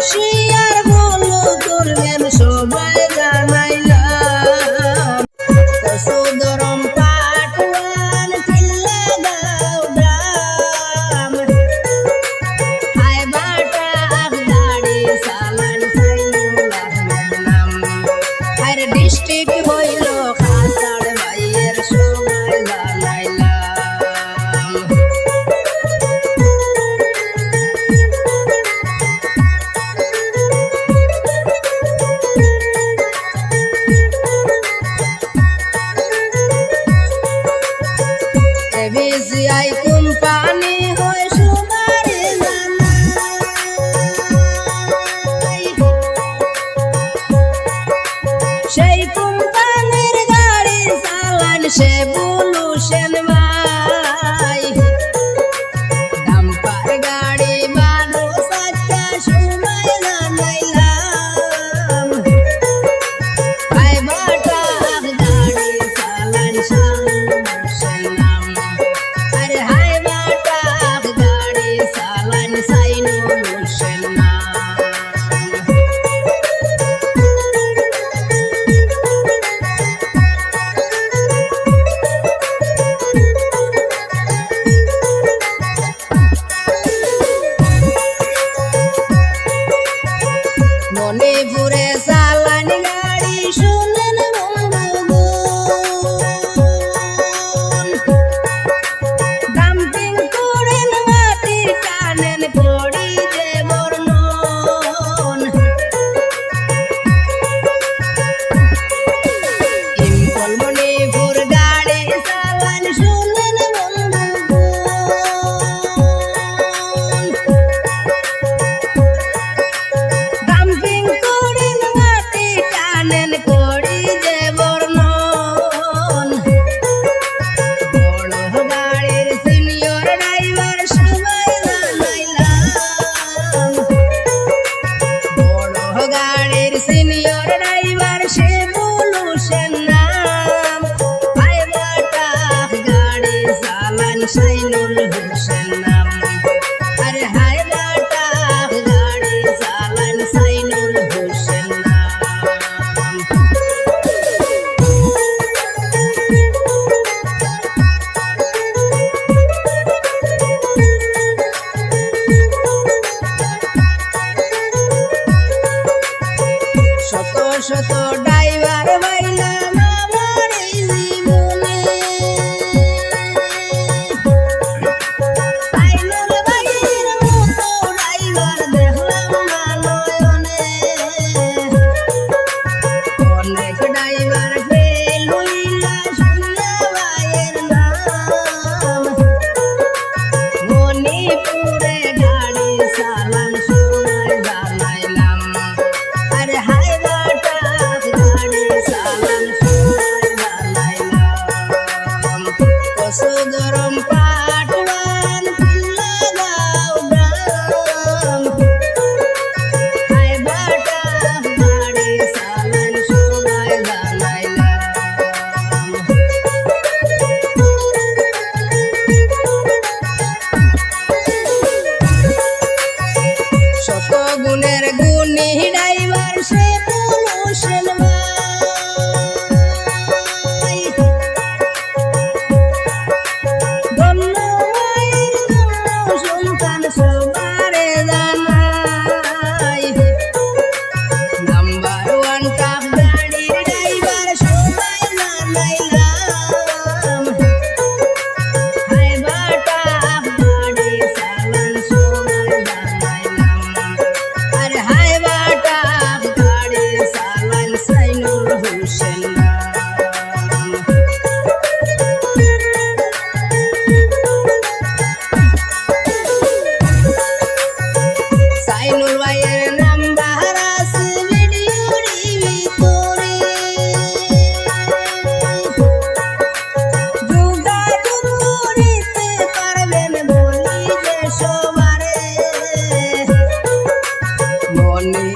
শিয়ার বলো করবেন সবাই জানাইলাম সুদরম পাটওয়ান চিল্লা দাও গ্রাম হায় বাটা গাড়ি সালান সাইনুল আহমেদ নাম আর ডিস্ট্রিক্ট হইল খাসাড় ভাইয়ের সবাই জানাইলাম বিজিআই কোম্পানি হয় সবার জানাই সেই কোম্পানির গাড়ি চালান সে বুলুশন ভাই ডাম্পার গাড়ি মানুষ আজকা সময় জানাইলাম হাই বাটা গাড়ি চালান বুলুশন নাম আরে হাই বাটা গাড়ি চালান সাইনুল হোসেন নাম মণিপুরে চালান গাড়ি শুনেন বন্ধুগণ ডাম্পিং করেন মাটি টানেন করি যে বর্ণন ইম্ফল মণিপুর গাড়ি চালান শুনেন বন্ধুগণ ডাম্পিং করেন মাটি টানেন করি যে বর্ণন বড় গাড়ির সিনিয়র ড্রাইভার সবাই জানাইলাম বড় গাড়ির সিনিয়র ড্রাইভার সে বুলুশন নাম হাই বাটা গাড়ি চালান সাইনুল হোসেন নাম আরে হাই বাটা গাড়ি চালান সাইনুল হোসেন নাম শত শত ড্রাইভার পাইলাম আমার এই জীবনে সাইনুল ভাইয়ের মতো ড্রাইভার দেখলাম না নয়নে অনেক ড্রাইভার ফেল হইলা শুনলা ভাইয়ের নাম মণিপুরে গাড়ি চালান সবাই জানাইলাম আরে হাই বাটা গাড়ি চালান সবাই জানাইলাম সুদরম পাটওয়ান চিল্লা দাও গ্রাম হাই বাটা গাড়ি চালান সবাই জানাইলাম শত গুণের গুণী ড্রাইভার সে বুলুশন ভাই ধন্য মায়ের ধন্য সন্তান সবারে জানাই নাম্বার ওয়ান টপ গাড়ির ড্রাইভার সবাই জানাইলাম হাই বাটা গাড়ি চালান সবাই জানাইলাম আরে হাই বাটা গাড়ি চালান সাইনুল হোসেন নাম সাইনুল ভাইয়ের নাম্বার আছে ভিডিওর ভিতরে যোগাযোগ করিতে পারবেন বলি যে সবারে মনে